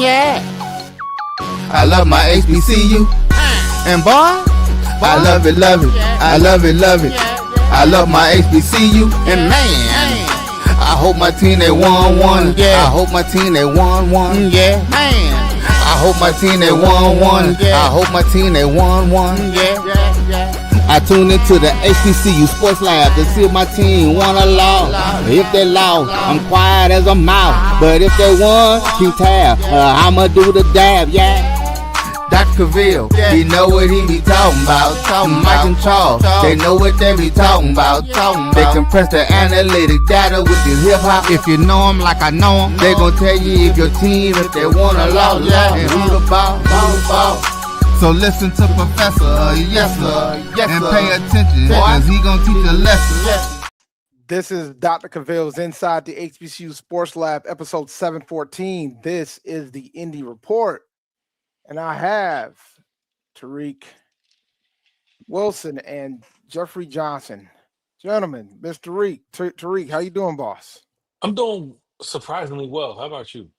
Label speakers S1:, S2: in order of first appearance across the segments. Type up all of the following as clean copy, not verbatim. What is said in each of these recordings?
S1: Yeah. I love my HBCU. And boy, I love it, love it. I love it, love it. I love my HBCU. And man, I hope my team they won one. Yeah. I hope my team they won one. Yeah. Man. I hope my team they won one. I hope my team they won one. Yeah. I tune into the HBCU Sports Lab to see if my team won or lost. If they lost, I'm quiet as a mouse. But if they won, keep tab. I'ma do the dab, yeah. Dr. Cavil, he know what he be talking about. Mike and Charles, they know what they be talking about. They compress the analytic data with the hip hop. If you know them like I know them, they gon' tell you if your team, if they won or lost, and who the ball. So listen to Professor, yes sir, and pay attention, cause he gon' teach a lesson.
S2: This is Dr. Cavil's Inside the HBCU Sports Lab, episode 714. This is the Indy Report. And I have Tariq Wilson and Jeffery Johnson. Gentlemen, Mr. Tariq, how you doing, boss?
S3: I'm doing surprisingly well. How about you?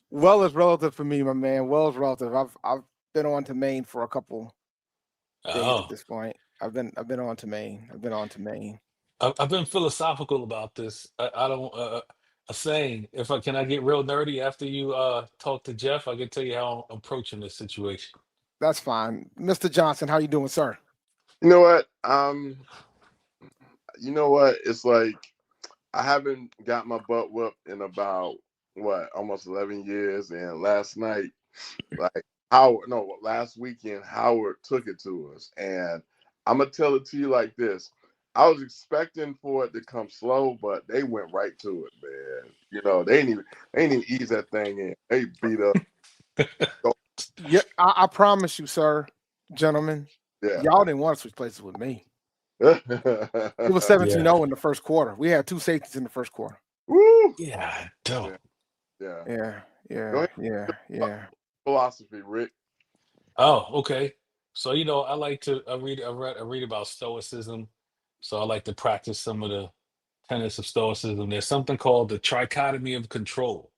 S2: Well is relative for me, my man. Well is relative. I've been on to Maine for a couple days at this point. I've been on to Maine.
S3: I've been philosophical about this. I don't a saying. Can I get real nerdy after you talk to Jeff? I can tell you how I'm approaching this situation.
S2: That's fine, Mr. Johnson. How you doing, sir?
S4: You know what? It's like I haven't got my butt whooped in about almost 11 years. And last weekend, Howard took it to us. And I'm gonna tell it to you like this. I was expecting for it to come slow, but they went right to it, man. You know, they ain't even ease that thing in. They beat up.
S2: Yeah, I promise you, sir, gentlemen. Yeah. Y'all didn't want to switch places with me. It was 17-0 in the first quarter. We had two safeties in the first quarter.
S4: Woo!
S3: Yeah, dope.
S2: Yeah.
S4: Philosophy, Rick.
S3: Oh, okay. So I like to read about stoicism. So I like to practice some of the tenets of stoicism. There's something called the trichotomy of control.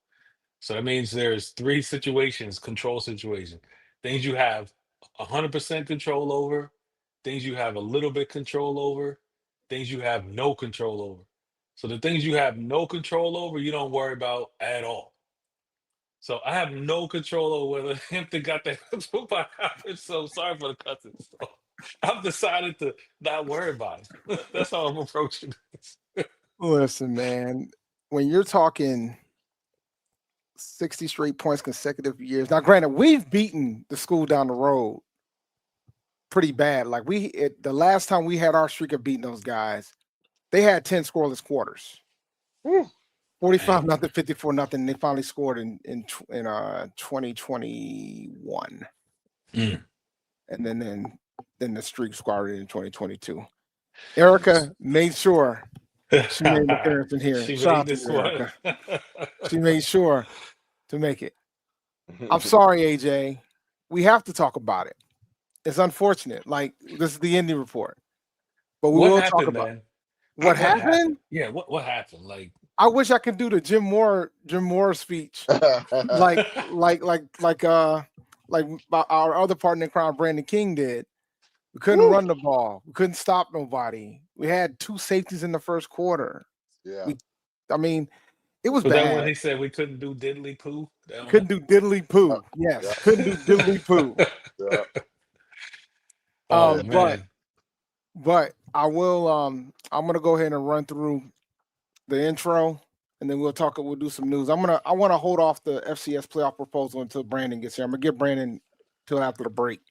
S3: So that means there's three control situations. Things you have 100% control over, things you have a little bit control over, things you have no control over. So the things you have no control over, you don't worry about at all. So I have no control over whether Hampton got that football conference. So sorry for the cussing. So I've decided to not worry about it. That's how I'm approaching this.
S2: Listen, man, when you're talking 60 straight points consecutive years. Now, granted, we've beaten the school down the road pretty bad. Like the last time we had our streak of beating those guys, they had 10 scoreless quarters. 45-0, 54-0. They finally scored in 2021. And then the streak started in 2022. Erica made sure she made an appearance in here. She made sure to make it. I'm sorry, AJ. We have to talk about it. It's unfortunate. Like, this is the Indy Report. But we will talk about it. What happened?
S3: Yeah, what happened? Like,
S2: I wish I could do the Jim Moore speech. like our other partner in crime, Brandon King, did. We couldn't run the ball. We couldn't stop nobody. We had two safeties in the first quarter.
S4: Yeah.
S2: It was bad.
S3: That when he said we couldn't do diddly poo?
S2: Couldn't do diddly poo. Yes, couldn't do diddly poo. But I will. I'm gonna go ahead and run through the intro, and then we'll do some news. I want to hold off the FCS playoff proposal until Brandon gets here. I'm gonna get Brandon till after the break.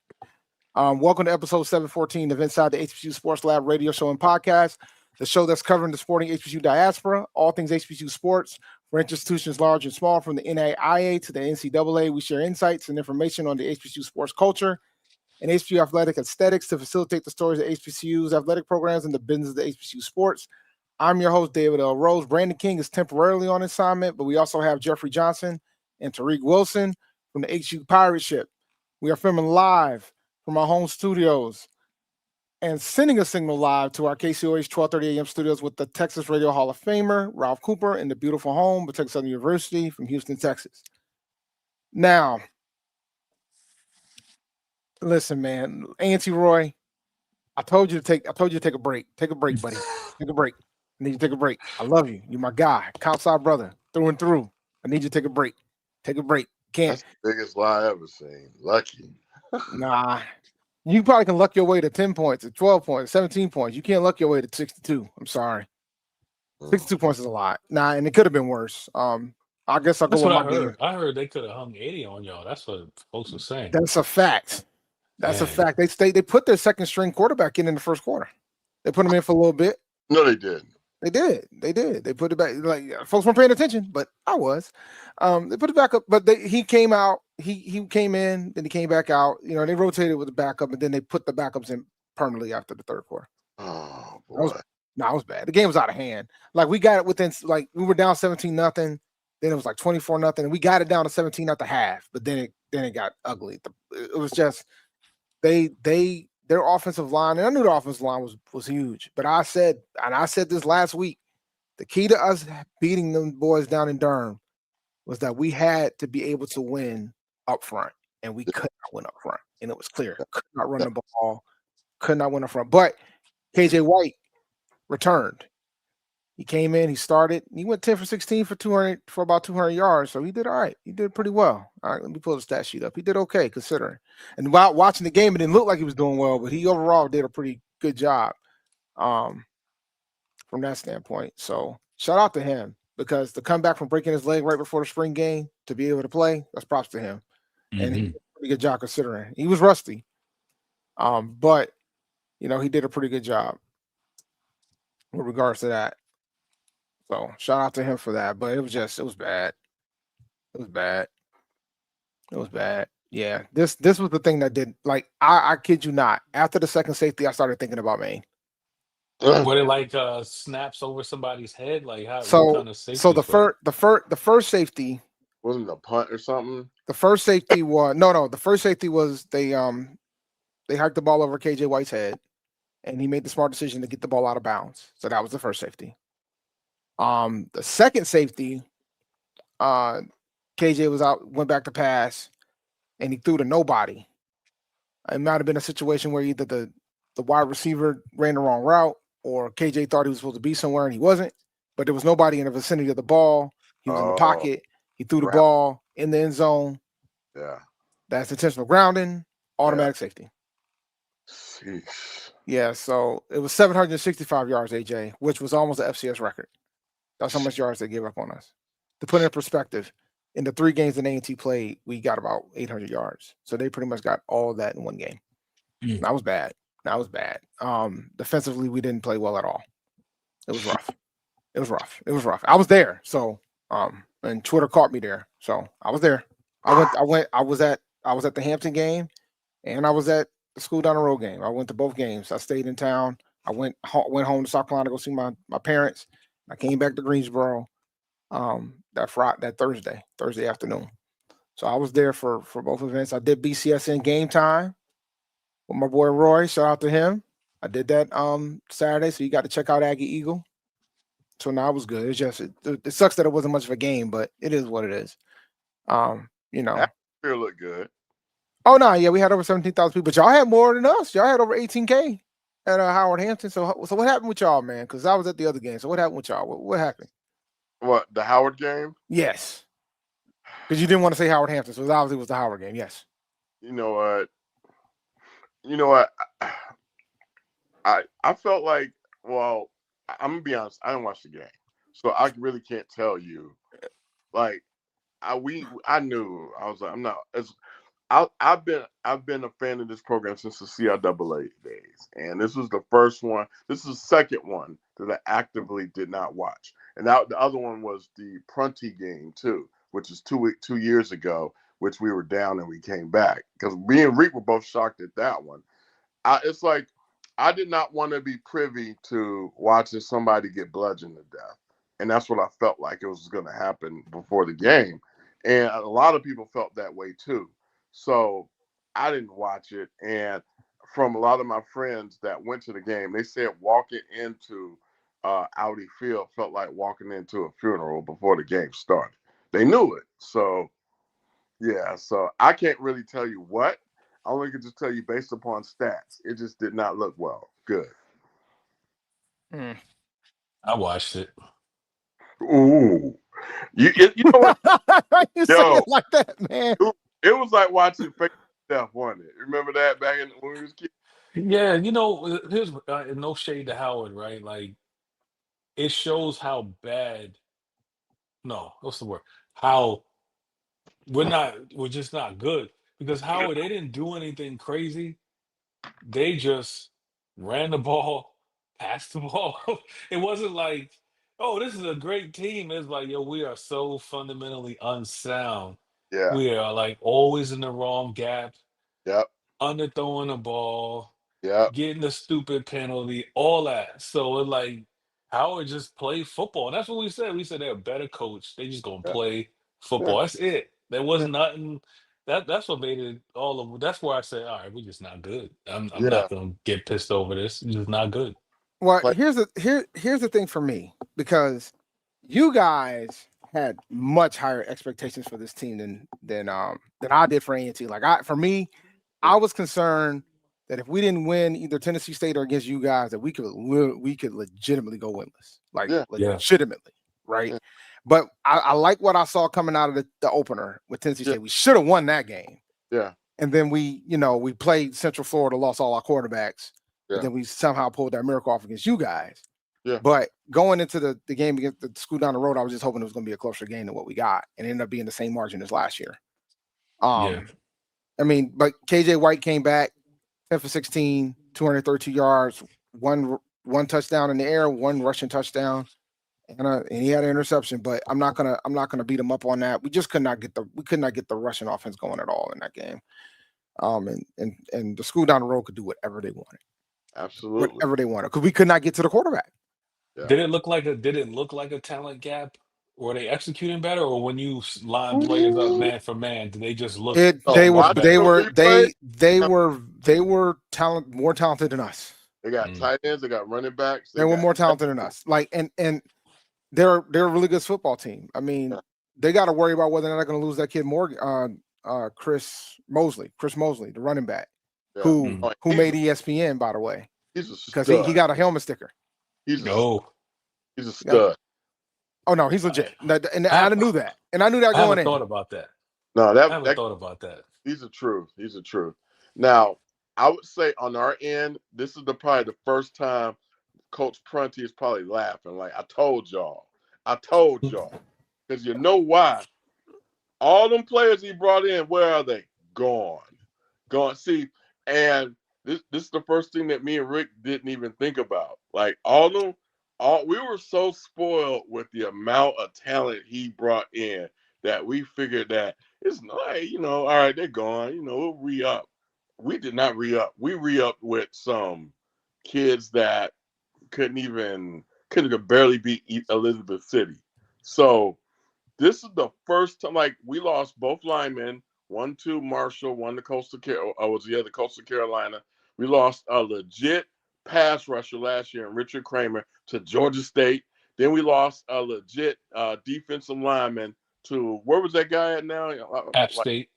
S2: Welcome to episode 714 of Inside the HBCU Sports Lab radio show and podcast, the show that's covering the sporting HBCU diaspora, all things HBCU sports for institutions large and small, from the NAIA to the NCAA. We share insights and information on the HBCU sports culture and HBCU athletic aesthetics to facilitate the stories of HBCU's athletic programs and the business of the HBCU sports. I'm your host, David L. Rhodes. Brandon King is temporarily on assignment, but we also have Jeffery Johnson and Tariq Wilson from the HU Pirate Ship. We are filming live from our home studios and sending a signal live to our KCOH 12:30 a.m. studios with the Texas Radio Hall of Famer, Ralph Cooper, in the beautiful home of Texas Southern University from Houston, Texas. Now, listen, man, Auntie Roy, I told you to take a break. Take a break, buddy. Take a break. I need you to take a break. I love you. You're my guy, outside brother, through and through. I need you to take a break. Take a break. Can't.
S4: That's the biggest lie I ever seen. Lucky.
S2: Nah. You probably can luck your way to 10 points, to 12 points, 17 points. You can't luck your way to 62. I'm sorry. 62 points is a lot. Nah, and it could have been worse. I guess I'll go
S3: That's
S2: with
S3: what I
S2: my
S3: heard.
S2: game.
S3: I heard they could have hung 80 on y'all. That's what folks were saying.
S2: That's a fact. That's a
S3: Dang.
S2: fact. They put their second string quarterback in the first quarter. They put him in for a little bit.
S4: No, they didn't.
S2: They did. They did. They put it back. Like, folks weren't paying attention, but I was. They put it back up, but he came out. He came in, then he came back out. You know, they rotated with the backup, and then they put the backups in permanently after the third quarter.
S4: Oh boy.
S2: It was bad. The game was out of hand. Like, we got it within, like, we were down 17-0. Then it was like 24-0, and we got it down to 17 at the half. But then it got ugly. It was just their offensive line, and I knew the offensive line was huge. But I said this last week, the key to us beating them boys down in Durham was that we had to be able to win up front, and we could not win up front. And it was clear. Could not run the ball, could not win up front. But KJ White returned. He came in, he started, he went 10 for 16 for about 200 yards. So he did all right. He did pretty well. All right, let me pull the stat sheet up. He did okay considering. And while watching the game, it didn't look like he was doing well, but he overall did a pretty good job from that standpoint. So shout out to him, because to come back from breaking his leg right before the spring game to be able to play, that's props to him.
S3: Mm-hmm.
S2: And he did a pretty good job considering. He was rusty. But you know, he did a pretty good job with regards to that. So shout out to him for that. But it was bad. It was bad. It was bad. Yeah. This was the thing that did, like, I kid you not. After the second safety, I started thinking about Maine.
S3: Were it like snaps over somebody's head? Like how?
S2: So
S3: what kind of safety?
S2: so the first safety,
S4: Wasn't it a punt or something?
S2: the first safety was no. The first safety was they hiked the ball over KJ White's head, and he made the smart decision to get the ball out of bounds. So that was the first safety. The second safety, KJ went back to pass, and he threw to nobody. It might have been a situation where either the wide receiver ran the wrong route, or KJ thought he was supposed to be somewhere and he wasn't. But there was nobody in the vicinity of the ball. He was in the pocket. He threw the ball in the end zone.
S4: Yeah.
S2: That's intentional grounding, automatic safety.
S4: Sheesh.
S2: Yeah, so it was 765 yards, AJ, which was almost an FCS record. That's how much yards they gave up on us. To put it in perspective, in the 3 games that A&T played, we got about 800 yards. So they pretty much got all of that in one game. That was bad. That was bad. Defensively, we didn't play well at all. It was rough. It was rough. It was rough. I was there. So, and Twitter caught me there. So I was there. I was at the Hampton game, and I was at the school down the road game. I went to both games. I stayed in town. I went home to South Carolina to go see my parents. I came back to Greensboro that Thursday afternoon. So I was there for both events. I did BCSN game time with my boy Roy. Shout out to him. I did that Saturday, so you got to check out Aggie Eagle. So now it was good. It's just it sucks that it wasn't much of a game, but it is what it is. You know.
S4: Atmosphere looked good.
S2: Oh no, yeah, we had over 17,000 people, but y'all had more than us. Y'all had over 18K at Howard Hampton. So what happened with y'all, man? Because I was at the other game. So what happened with y'all? What happened?
S4: What, the Howard game?
S2: Yes. Because you didn't want to say Howard Hampton, so obviously it was the Howard game. Yes.
S4: You know what? I felt like, well, I'm gonna be honest, I didn't watch the game, so I really can't tell you. Like, I knew, I was like, I'm not as I've been a fan of this program since the CIAA days, and this was the first one. This is the second one that I actively did not watch, and the other one was the Prunty game too, which is 2 years ago, which we were down and we came back, because me and Reek were both shocked at that one. It's like I did not want to be privy to watching somebody get bludgeoned to death, and that's what I felt like it was going to happen before the game, and a lot of people felt that way too. So I didn't watch it, and from a lot of my friends that went to the game. They said walking into Audi Field felt like walking into a funeral before the game started. They knew it. So, yeah. So I can't really tell you what. I only can just tell you based upon stats. It just did not look good.
S3: I watched it.
S4: Ooh. You know what?
S2: You say it like that, man.
S4: It was like watching Face Death, wasn't it? Remember that back when we was kids?
S3: Yeah, here's no shade to Howard, right? Like, it shows how bad. No, what's the word? How we're just not good because Howard, they didn't do anything crazy. They just ran the ball, passed the ball. It wasn't like, oh, this is a great team. It's like, yo, we are so fundamentally unsound.
S4: Yeah.
S3: We are like always in the wrong gap,
S4: Yep.
S3: underthrowing the ball,
S4: Yep.
S3: getting the stupid penalty, all that. So it's like Howard just played football. And that's what we said. We said they're a better coach. They just gonna
S4: Yeah.
S3: play football.
S4: Yeah.
S3: That's it. There was nothing. That's what made it all of. That's where I said, all right, we're just not good. I'm
S4: Yeah.
S3: not gonna get pissed over this. It's just not good.
S2: Well,
S4: Like-
S2: here's the thing for me, because you guys had much higher expectations for this team than I did for A&T. Like I was concerned that if we didn't win either Tennessee State or against you guys, that we could legitimately go winless, like legitimately, right?
S4: Yeah.
S2: But I like what I saw coming out of the opener with Tennessee State. We should have won that game.
S4: Yeah.
S2: And then we played Central Florida, lost all our quarterbacks.
S4: Yeah.
S2: But then we somehow pulled that miracle off against you guys.
S4: Yeah.
S2: But going into the game against the school down the road, I was just hoping it was going to be a closer game than what we got, and it ended up being the same margin as last year. I mean, but KJ White came back 10 for 16, 232 yards, one touchdown in the air, one rushing touchdown, and he had an interception. But I'm not gonna beat him up on that. We just could not get the rushing offense going at all in that game. And the school down the road could do whatever they wanted.
S4: Absolutely.
S2: Whatever they wanted, because we could not get to the quarterback.
S4: Yeah.
S3: Did it look like a talent gap? Were they executing better, or when you line players up man for man, did they just look?
S2: They were more talented than us.
S4: They got tight ends. They got running backs.
S2: They were more talented than us. Like and they're a really good football team. I mean, they got to worry about whether or not they're going to lose that kid Morgan, Chris Mosley, the running back, who made ESPN, by the way, because he got a helmet sticker.
S4: He's a stud.
S2: Yeah. Oh no, he's legit. And I knew that. And I knew that going in.
S3: Thought about that.
S4: No,
S3: I haven't thought about that.
S4: He's a truth. Now, I would say on our end, this is probably the first time Coach Prunty is probably laughing. Like, I told y'all. Because you know why? All them players he brought in, where are they? Gone. See, and this is the first thing that me and Rick didn't even think about. Like, we were so spoiled with the amount of talent he brought in that we figured that it's not, all right, they're gone. We'll re-up. We did not re-up. We re-upped with some kids that couldn't barely beat Elizabeth City. So this is the first time, like, we lost both linemen, one to Marshall, one to Coastal Carolina. We lost a legit pass rusher last year in Richard Kramer to Georgia State. Then we lost a legit defensive lineman to, where was that guy at now?
S3: App State.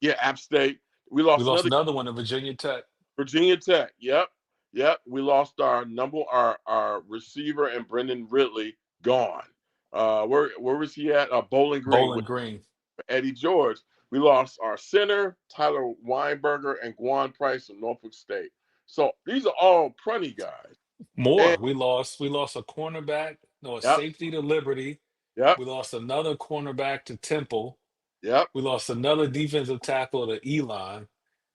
S4: Yeah, App State. We lost
S3: another one to Virginia Tech.
S4: Yep. We lost our receiver and Brendan Ridley, gone. Where was he at? Bowling Green. Eddie George. We lost our center, Tyler Weinberger, and Guan Price from Norfolk State. So these are all Prunty guys.
S3: We lost a cornerback, a safety to Liberty.
S4: Yep.
S3: We lost another cornerback to Temple.
S4: Yep.
S3: We lost another defensive tackle to Elon.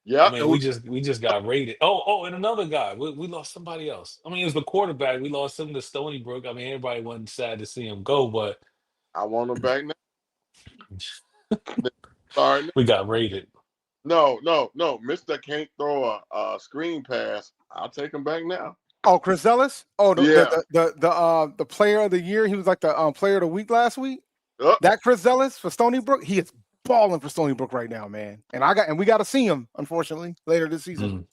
S4: Yep.
S3: I mean, we just got raided. And another guy. We lost somebody else. I mean, it was the quarterback. We lost him to Stony Brook. I mean, everybody wasn't sad to see him go, but
S4: I want him back now. Sorry.
S3: We got raided.
S4: No. Mister can't throw a screen pass. I'll take him back now.
S2: Oh, Chris Ellis? Oh, the player of the year. He was like the player of the week last week. That Chris Ellis for Stony Brook. He is balling for Stony Brook right now, man. And we got to see him, unfortunately, later this season.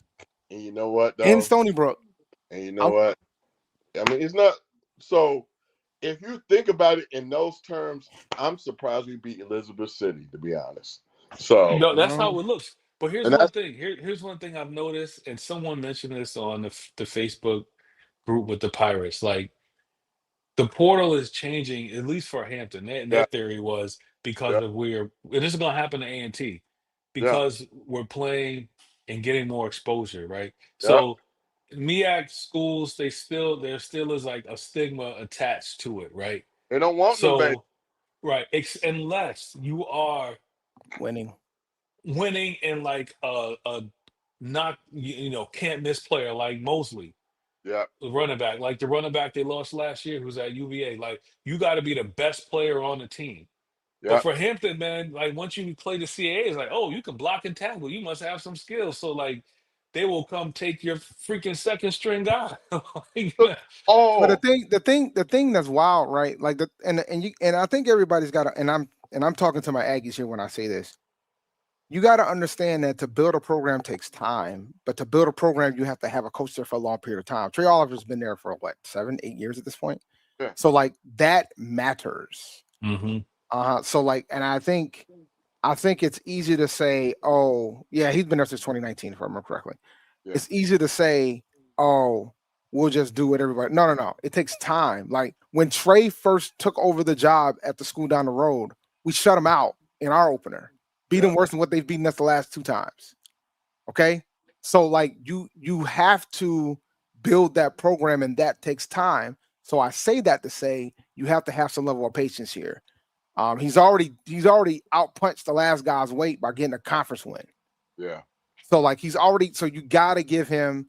S4: And you know what,
S2: in
S4: though?
S2: Stony Brook.
S4: And you know what? I mean, it's not so. If you think about it in those terms, I'm surprised we beat Elizabeth City, to be honest. So,
S3: No, that's how it looks. But here's
S4: and
S3: one
S4: that's
S3: thing. Here's one thing I've noticed, and someone mentioned this on the Facebook group with the Pirates. Like the portal is changing, at least for Hampton. Their
S4: yeah,
S3: theory was because
S4: yeah,
S3: of and this is going to happen to A&T
S4: yeah,
S3: because we're playing and getting more exposure, right?
S4: yeah.
S3: So MEAC schools, there still is like a stigma attached to it, right?
S4: They don't want them, baby.
S3: So right, unless you are
S2: Winning.
S3: winning in like a not can't miss player like Mosley,
S4: Yeah,
S3: the running back, like the running back they lost last year who's at UVA. Like you got to be the best player on the team. But
S4: yeah.
S3: for Hampton, man, like once you play the CAA, it's like, oh, you can block and tackle. You must have some skills. So like they will come take your freaking second string guy. Like, man,
S2: But
S4: Oh,
S2: the thing that's wild, right? Like and I think everybody's got to, and I'm talking to my Aggies here when I say this. You got to understand that to build a program takes time, but to build a program, you have to have a coach there for a long period of time. Trey Oliver's been there for what, 7, 8 years at this point.
S4: yeah.
S2: So like that matters.
S3: mhm.
S2: So like, and I think it's easy to say, oh yeah, he's been there since 2019, if I remember correctly.
S4: Yeah.
S2: It's easy to say, oh, we'll just do what everybody. No. It takes time. Like when Trey first took over the job at the school down the road, we shut him out in our opener, beat him worse than what they've beaten us the last 2 times. Okay, so like you have to build that program, and that takes time. So I say that to say you have to have some level of patience here. He's already outpunched the last guy's weight by getting a conference win.
S4: Yeah.
S2: So like so you got to give him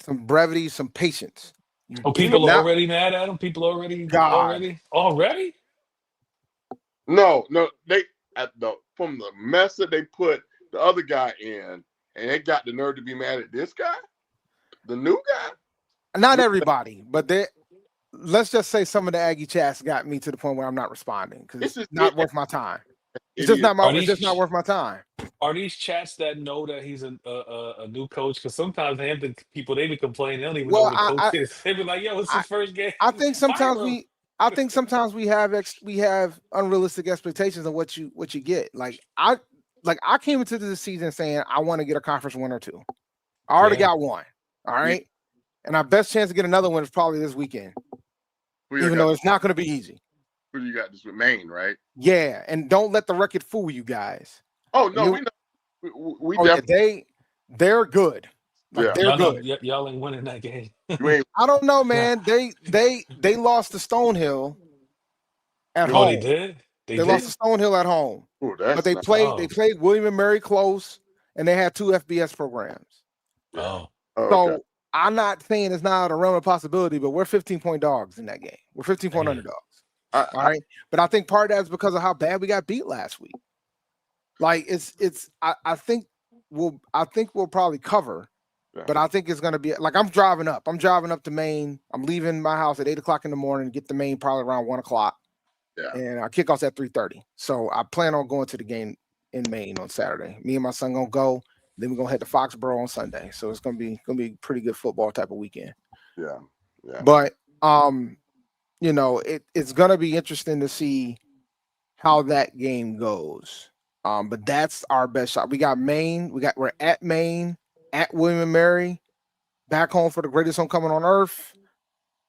S2: some brevity, some patience.
S3: Oh,
S2: Even
S3: people are
S2: now,
S3: already mad at him. People
S2: God,
S3: already.
S4: No, they from the mess that they put the other guy in, and they got the nerve to be mad at this guy, the new guy.
S2: not everybody, but let's just say some of the Aggie chats got me to the point where I'm not responding because
S4: It's
S2: it's
S4: just
S2: not worth my time. It's just
S4: idiot.
S2: not
S3: Are
S2: it's just not
S3: these
S2: worth my time.
S3: are these chats that know that he's a new coach? Because sometimes Hampton people they be complaining they don't even know
S2: Well,
S3: who the coach is. They be like, "Yo, it's
S2: I
S3: his first game.
S2: I think
S3: Fire
S2: sometimes
S3: him."
S2: we have unrealistic expectations of what you get. Like I came into this season saying I want to get a conference win or two. I already
S3: Yeah.
S2: got one. All
S4: Yeah.
S2: right. And our best chance to get another one is probably this weekend,
S4: Who you
S2: even
S4: got?
S2: though it's not going to be easy.
S4: Who you got? This with Maine, right?
S2: Yeah. And don't let the record fool you guys.
S4: Oh no,
S2: You-
S4: we know. We
S2: oh yeah,
S4: definitely.
S2: they're good. Like
S4: Yeah.
S2: they're
S3: Y'all know
S2: good.
S3: y'all ain't winning that game.
S4: You ain't.
S2: I don't know, man. They lost to Stonehill at
S3: Oh, they
S2: home.
S3: did? They
S2: They lost
S3: did?
S2: to Stonehill at home.
S4: Oh,
S2: But
S4: that's
S2: they
S4: not.
S3: Oh.
S2: played William and Mary close, and they had 2 FBS programs.
S4: Yeah.
S3: Oh.
S4: Oh, okay.
S2: So I'm not saying it's not a realm of possibility, but we're 15-point dogs in that game. We're 15-point
S3: Man.
S2: underdogs.
S4: I,
S2: All right. But I think part of that is because of how bad we got beat last week. Like I think we'll probably cover,
S4: Yeah.
S2: but I think it's gonna be like I'm driving up. I'm driving up to Maine. I'm leaving my house at 8 o'clock in the morning, get to Maine probably around 1 o'clock.
S4: Yeah.
S2: And our kickoff's at 3:30. So I plan on going to the game in Maine on Saturday. Me and my son gonna go. Then we're gonna head to Foxborough on Sunday. So it's gonna be pretty good football type of weekend.
S4: Yeah. Yeah.
S2: But it's gonna be interesting to see how that game goes. But that's our best shot. We got Maine. We're at Maine, at William and Mary, back home for the greatest homecoming on earth.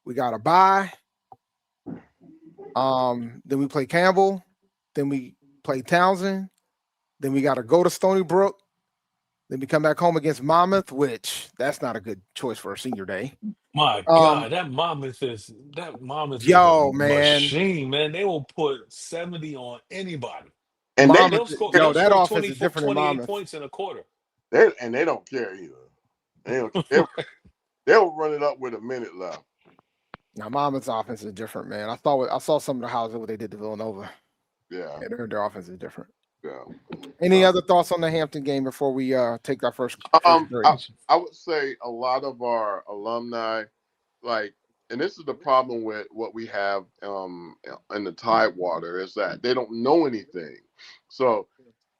S2: We got a bye. Then we play Campbell. Then we play Townsend. Then we got to go to Stony Brook. Then we come back home against Monmouth, which that's not a good choice for a senior day.
S3: My God, that Monmouth is a
S2: Man.
S3: machine, man. They will put 70 on anybody.
S4: And
S3: Like,
S2: Monmouth,
S3: they'll
S2: that
S3: score
S2: offense is different than
S3: 28
S2: Monmouth.
S3: points in a quarter.
S4: they don't care either. They'll run it up with a minute left.
S2: Now Monmouth's offense is different, man. I saw some of the houses what they did to Villanova.
S4: Yeah.
S2: Their offense is different.
S4: Yeah.
S2: Any other thoughts on the Hampton game before we take our first break?
S4: I would say a lot of our alumni, and this is the problem with what we have in the Tidewater, is that they don't know anything. So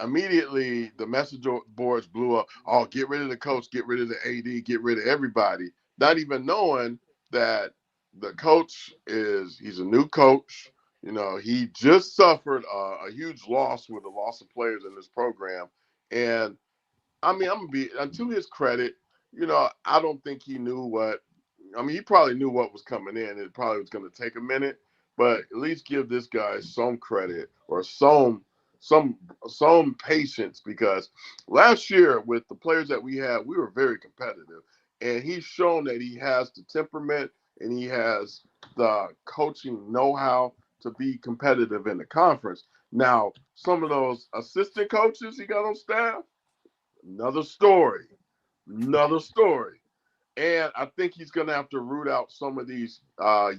S4: immediately the message boards blew up. Oh, get rid of the coach, get rid of the AD, get rid of everybody. Not even knowing that the coach he's a new coach. He just suffered a huge loss with the loss of players in this program. And I'm gonna be, to his credit, I don't think he knew he probably knew what was coming in. It probably was going to take a minute, but at least give this guy some credit or some patience, because last year with the players that we had, we were very competitive, and he's shown that he has the temperament and he has the coaching know-how to be competitive in the conference. Now, some of those assistant coaches he got on staff, another story. And I think he's going to have to root out some of these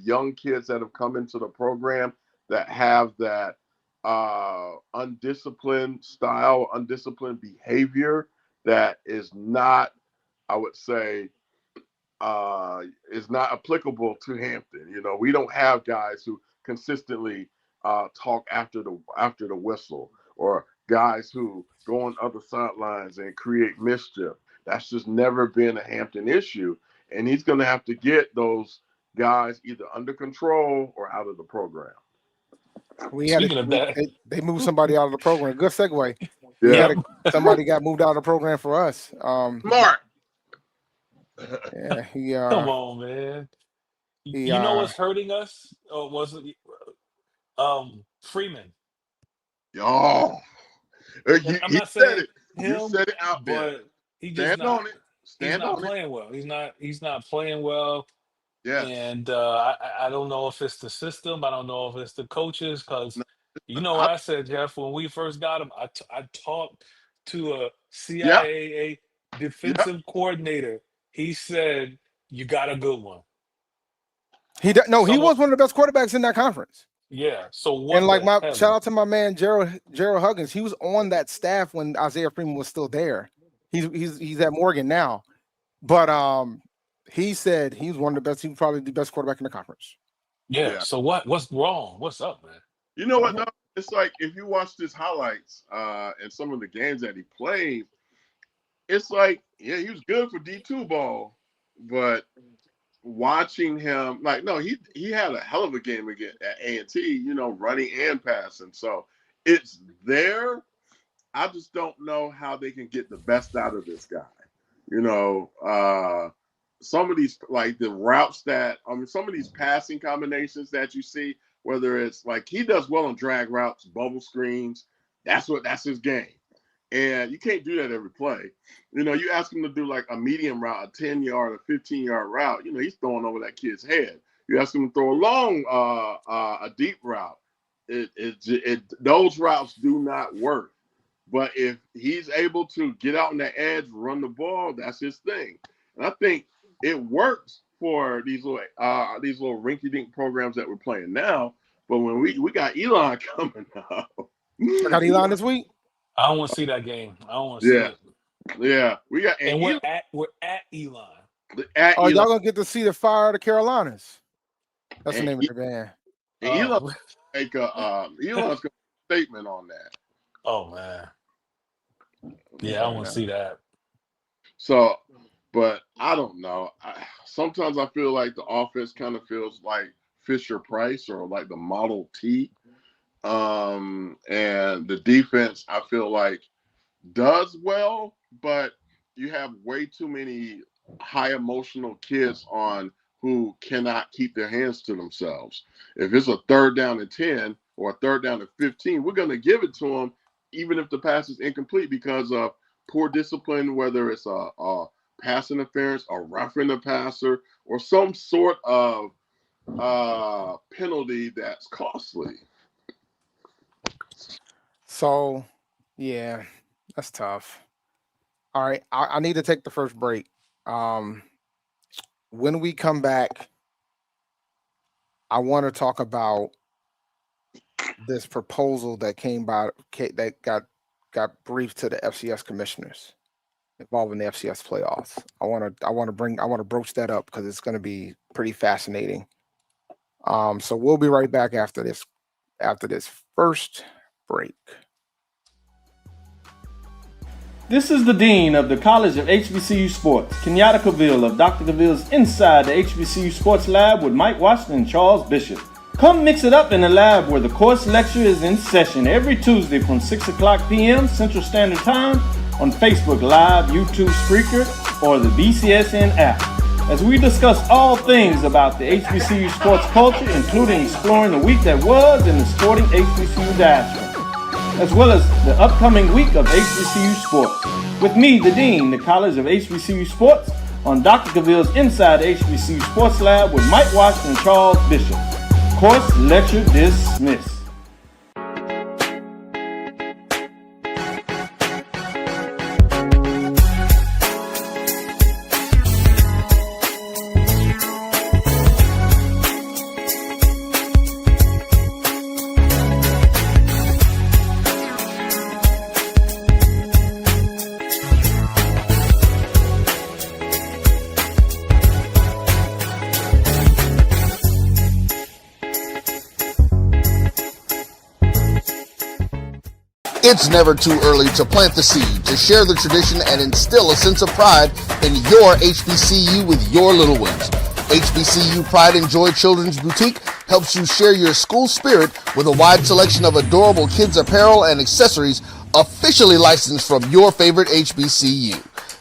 S4: young kids that have come into the program that have that undisciplined style, undisciplined behavior that is not, I would say, is not applicable to Hampton. We don't have guys who consistently talk after the whistle, or guys who go on other sidelines and create mischief. That's just never been a Hampton issue, and he's going to have to get those guys either under control or out of the program.
S3: Speaking of that,
S2: they moved somebody out of the program. Good segue.
S4: Yeah,
S2: Somebody got moved out of the program for us.
S4: Smart.
S2: Yeah,
S3: come on, man. You know what's hurting us? Or was it Freeman?
S4: Oh,
S3: I'm
S4: he
S3: not
S4: said
S3: saying
S4: it.
S3: him,
S4: You said it out there.
S3: but he just
S4: Stand on it.
S3: he's not
S4: Stand on it.
S3: playing well. He's not playing well.
S4: Yes.
S3: And I don't know if it's the system. I don't know if it's the coaches, because you know what I said, Jeff, when we first got him, I talked to a CIAA defensive coordinator. He said, you got a good one.
S2: He was one of the best quarterbacks in that conference.
S3: Yeah. So what?
S2: And shout out to my man Gerald Huggins. He was on that staff when Isaiah Freeman was still there. He's at Morgan now, but he said he was one of the best. He was probably the best quarterback in the conference.
S3: Yeah. So what's wrong? What's up, man?
S4: You know what? No, it's like if you watch his highlights and some of the games that he played, it's like, yeah, he was good for D2 ball, but watching him, he had a hell of a game again at A&T, running and passing. So it's there. I just don't know how they can get the best out of this guy. Some of these, like the routes some of these passing combinations that you see, whether it's like he does well on drag routes, bubble screens, that's his game. And you can't do that every play. You ask him to do like a medium route, a 10-yard, a 15-yard route, he's throwing over that kid's head. You ask him to throw a long, a deep route, those routes do not work. But if he's able to get out on the edge, run the ball, that's his thing. And I think it works for these little rinky-dink programs that we're playing now. But when we got Elon coming up,
S2: I got Elon this week.
S3: I don't want to see that game. I don't want to see it.
S4: Yeah, we got,
S3: and we're at Elon.
S2: Y'all gonna get to see the Fire of the Carolinas. That's the name of the band.
S4: Elon's gonna make a statement on that.
S3: Oh man. Yeah, I want to see that.
S4: So, but I don't know. Sometimes I feel like the offense kind of feels like Fisher Price or like the Model T. And the defense, I feel like, does well, but you have way too many high emotional kids on who cannot keep their hands to themselves. If it's a 3rd down and 10 or a 3rd down and 15, we're going to give it to them, even if the pass is incomplete, because of poor discipline, whether it's a pass interference, a roughing the passer, or some sort of penalty that's costly.
S2: So, yeah, that's tough. All right, I need to take the first break. When we come back, I want to talk about this proposal that came by that got briefed to the FCS commissioners involving the FCS playoffs. I want to broach that up because it's going to be pretty fascinating. So we'll be right back after this first break.
S5: This is the Dean of the College of HBCU Sports, Kenyatta Cavil of Dr. Cavil's Inside the HBCU Sports Lab with Mike Washington and Charles Bishop. Come mix it up in the lab where the course lecture is in session every Tuesday from 6 o'clock p.m. Central Standard Time on Facebook Live, YouTube Spreaker, or the BCSN app, as we discuss all things about the HBCU sports culture, including exploring the week that was in the sporting HBCU diaspora, as well as the upcoming week of HBCU sports. With me, the Dean, the College of HBCU Sports, on Dr. Cavil's Inside the HBCU Sports Lab with Mike Washington and Charles Bishop. Course lecture dismissed.
S1: It's never too early to plant the seed, to share the tradition, and instill a sense of pride in your HBCU with your little ones. HBCU Pride and Joy Children's Boutique helps you share your school spirit with a wide selection of adorable kids apparel and accessories officially licensed from your favorite HBCU.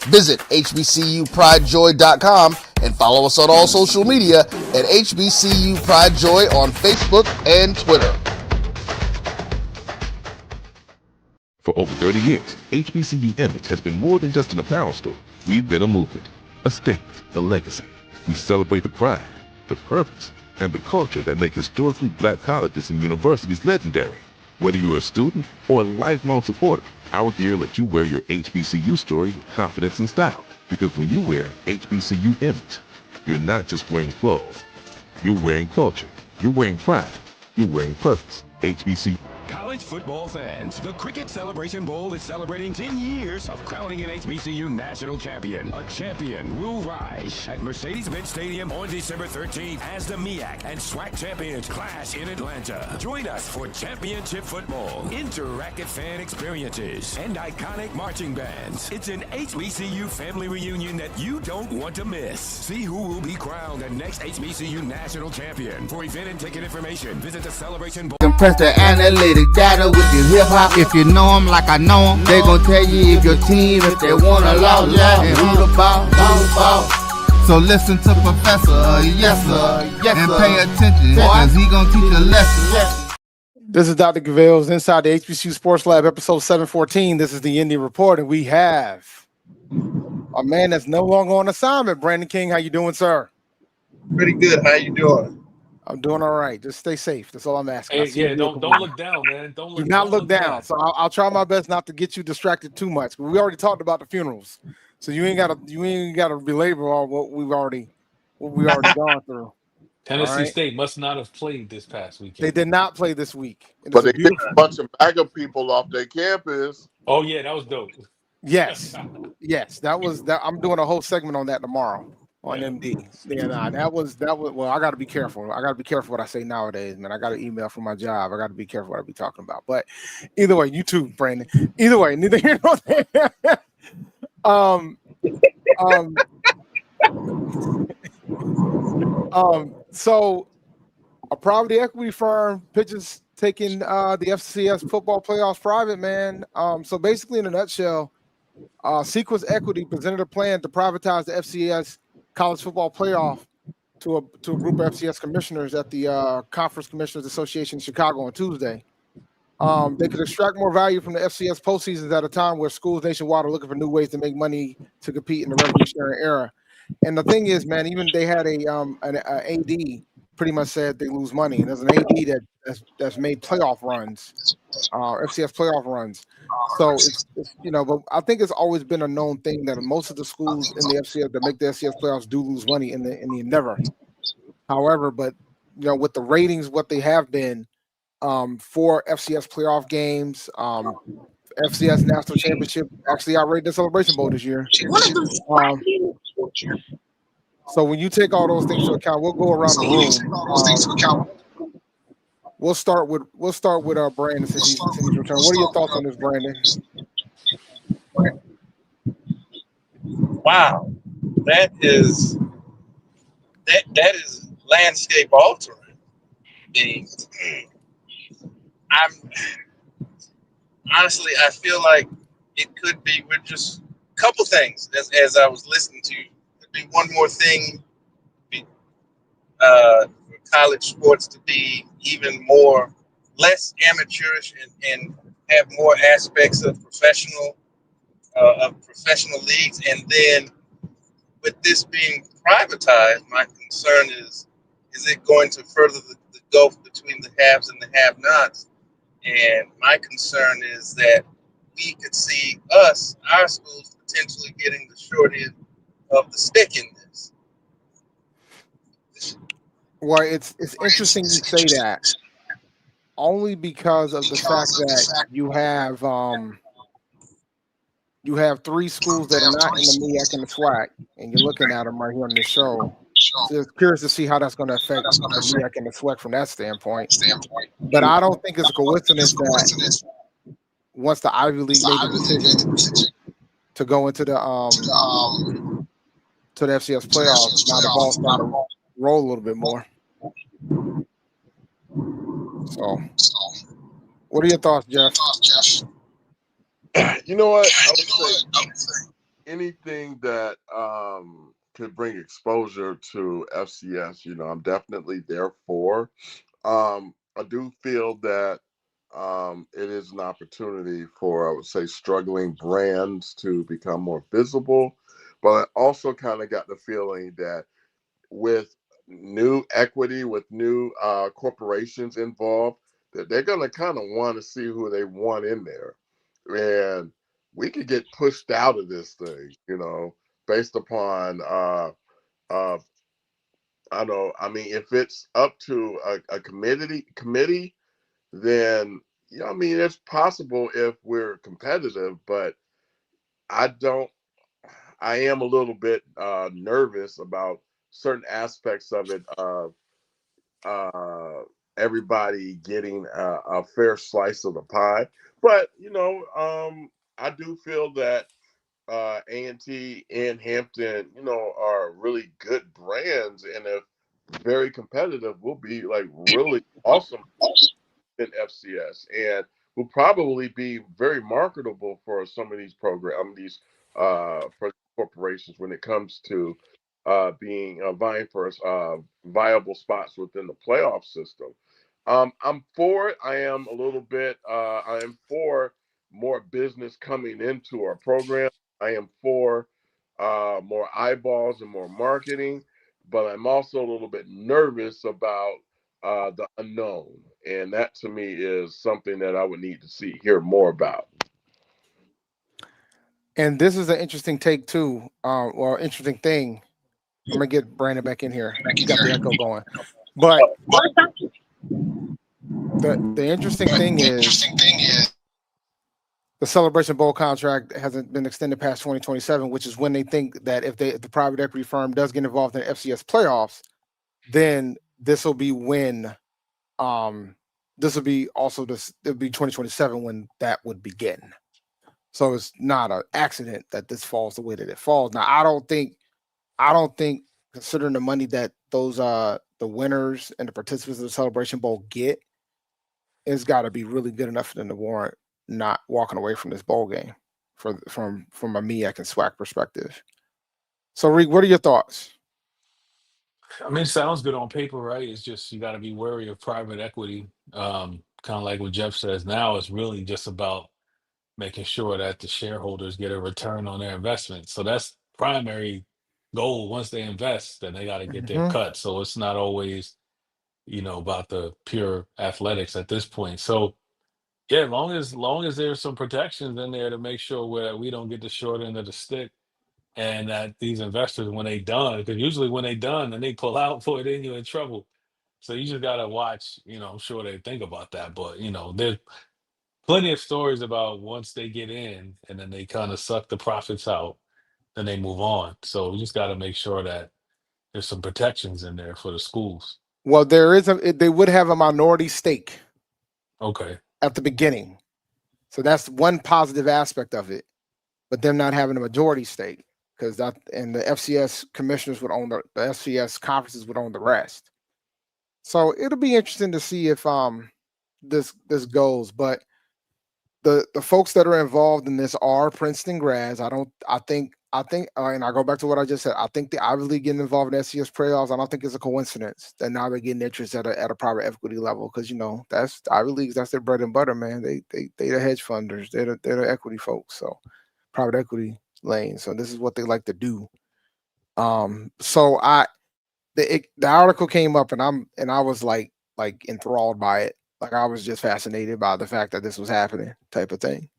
S1: Visit hbcupridejoy.com and follow us on all social media at HBCU Pride Joy on Facebook and Twitter.
S6: For over 30 years, HBCU Image has been more than just an apparel store. We've been a movement, a statement, a legacy. We celebrate the pride, the purpose, and the culture that make historically black colleges and universities legendary. Whether you're a student or a lifelong supporter, our gear lets you wear your HBCU story with confidence and style. Because when you wear HBCU Image, you're not just wearing clothes. You're wearing culture. You're wearing pride. You're wearing purpose. HBCU.
S7: College football fans, the Cricket Celebration Bowl is celebrating 10 years of crowning an HBCU national champion. A champion will rise at Mercedes-Benz Stadium on December 13th as the MEAC and SWAC champions clash in Atlanta. Join us for championship football, interactive fan experiences, and iconic marching bands. It's an HBCU family reunion that you don't want to miss. See who will be crowned the next HBCU national champion. For event and ticket information, visit the Celebration Bowl.
S1: Compress the analytic data with your hip hop. If you know them like I know them, they gon' tell you if your team, if they wanna lose, and who the ball. So listen to Professor, yes sir, and pay attention, cause he gon' teach a lesson.
S2: This is Dr. Cavil's Inside the HBCU Sports Lab, episode 714. This is the Indy Report, and we have a man that's no longer on assignment. Brandon King, how you doing, sir?
S8: Pretty good. How you doing?
S2: I'm doing all right. Just stay safe. That's all I'm asking.
S3: Hey, yeah, don't look down, man. Don't
S2: look down. So I'll try my best not to get you distracted too much. We already talked about the funerals, so you ain't gotta belabor all what we've already gone through.
S3: Tennessee State must not have played this past weekend.
S2: They did not play this week.
S4: But they kicked a bunch of MAGA people off their campus.
S3: Oh yeah, that was dope.
S2: Yes, that was that. I'm doing a whole segment on that tomorrow. On MD. Yeah, that was well, I gotta be careful. I gotta be careful what I say nowadays, man. I got an email from my job. I gotta be careful what I be talking about. But either way, you too, Brandon. Either way, neither here nor there. So a private equity firm pitches taking the FCS football playoffs private, man. So basically in a nutshell, Sequence Equity presented a plan to privatize the FCS college football playoff to a group of FCS commissioners at the Conference Commissioners Association in Chicago on Tuesday. They could extract more value from the FCS postseasons at a time where schools nationwide are looking for new ways to make money to compete in the revolutionary era. And the thing is, man, even they had an AD pretty much said they lose money. And there's an AD that's made playoff runs, FCS playoff runs. So it's but I think it's always been a known thing that most of the schools in the FCS that make the FCS playoffs do lose money in the endeavor. However, but with the ratings, what they have been for FCS playoff games, FCS National Championship actually outrated the Celebration Bowl this year. So when you take all those things into account, we'll go around the room. We'll start with Brandon since he's returned. What are your thoughts on this, Brandon?
S8: wow, that is landscape altering. I'm honestly, I feel like it could be with just a couple things. As I was listening to you, could be one more thing. Be, for college sports to be even more less amateurish and have more aspects of professional leagues. And then with this being privatized, my concern is it going to further the gulf between the haves and the have-nots? And my concern is that we could see our schools, potentially getting the short end of the stick in this.
S2: Well, it's interesting you say that, only because of the fact that you have three schools that are not in the MEAC and the SWAC, and you're looking at them right here on this show. So it's curious to see how that's going to affect the MEAC and the SWAC from that standpoint. But I don't think it's a coincidence that once the Ivy League made the decision to go into the FCS playoffs, now the ball's starting to roll a little bit more. So, what are your thoughts, Jeff?
S4: You know what? I would say anything that could bring exposure to FCS, I'm definitely there for. I do feel that it is an opportunity for, I would say, struggling brands to become more visible. But I also kind of got the feeling that with new equity, with new corporations involved, that they're going to kind of want to see who they want in there. And we could get pushed out of this thing, based upon, if it's up to a committee, then, it's possible if we're competitive, but I am a little bit nervous about certain aspects of it, everybody getting a fair slice of the pie. But I do feel that A&T and Hampton, are really good brands, and if very competitive, will be like really awesome in FCS, and will probably be very marketable for some of these programs, these for corporations, when it comes to being vying for viable spots within the playoff system. I'm for it. I am a little bit. I am for more business coming into our program. I am for more eyeballs and more marketing, but I'm also a little bit nervous about the unknown, and that to me is something that I would need to hear more about.
S2: And this is an interesting take too, or interesting thing. I'm gonna get Brandon back in here. You got the echo going, but the interesting thing is the Celebration Bowl contract hasn't been extended past 2027, which is when they think that if the private equity firm does get involved in the FCS playoffs, then this will be when this will be also it'll be 2027 when that would begin. So it's not an accident that this falls the way that it falls. Now, I don't think considering the money that those the winners and the participants of the Celebration Bowl get, it's got to be really good enough for them to warrant not walking away from this bowl game from a MEAC and SWAC perspective. So, Reek, what are your thoughts?
S3: I mean, it sounds good on paper, right? It's just you got to be wary of private equity. Kind of like what Jeff says. Now it's really just about making sure that the shareholders get a return on their investment. So that's primary goal. Once they invest, then they got to get their cut. So it's not always, about the pure athletics at this point. So yeah, long as there's some protections in there to make sure where we don't get the short end of the stick, and that these investors, when they done, because usually when they done and they pull out for it, then you're in trouble. So you just gotta watch. I'm sure they think about that, but there's plenty of stories about once they get in and then they kind of suck the profits out, then they move on. So we just got to make sure that there's some protections in there for the schools.
S2: Well, they would have a minority stake
S3: Okay.
S2: at the beginning, so that's one positive aspect of it. But them not having a majority stake, because that and the FCS commissioners would own the FCS conferences would own the rest. So it'll be interesting to see if this goes. But the folks that are involved in this are Princeton grads. I think, and I go back to what I just said. I think the Ivy League getting involved in FCS playoffs. I don't think it's a coincidence that now they're getting interest at a private equity level, because that's the Ivy Leagues. That's their bread and butter, man. They the hedge funders. They're the equity folks. So private equity lane. So this is what they like to do. So the article came up, and I was like enthralled by it. Like I was just fascinated by the fact that this was happening, type of thing.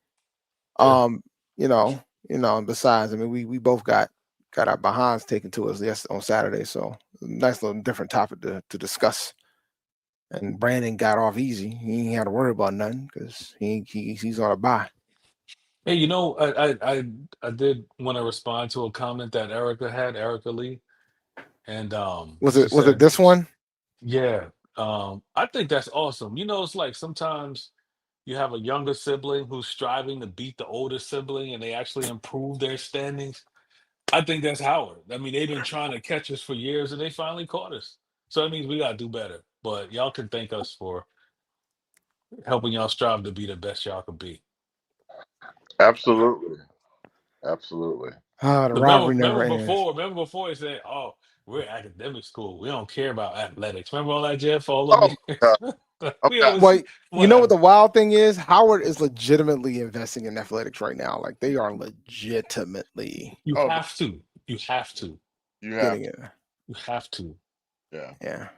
S2: Besides, I mean, we both got our behinds taken to us on Saturday, so nice little different topic to discuss. And Brandon got off easy; he ain't had to worry about nothing because he's on a bye.
S3: Hey, I did want to respond to a comment that Erica Lee, and
S2: Was
S3: she
S2: it
S3: said,
S2: this one?
S3: yeah, I think that's awesome. It's like sometimes you have a younger sibling who's striving to beat the older sibling, and they actually improve their standings. I think that's Howard. I mean, they've been trying to catch us for years, and they finally caught us. So that means we gotta do better. But y'all can thank us for helping y'all strive to be the best y'all can be.
S4: Absolutely. Absolutely.
S2: The rivalry never ends.
S3: Remember before he said, "Oh, we're academic school. We don't care about athletics." Remember all that, Jeff? All
S4: Oh
S3: of
S4: my
S3: years.
S4: God. Oh
S3: We
S4: God.
S3: always
S2: Well, you know what
S3: whatever.
S2: the wild thing is? Howard is legitimately investing in athletics right now. Like they are legitimately
S3: You
S4: Oh,
S3: have to. You have to.
S4: you have
S2: getting
S4: to.
S2: it.
S3: You have to.
S4: Yeah.
S2: Yeah.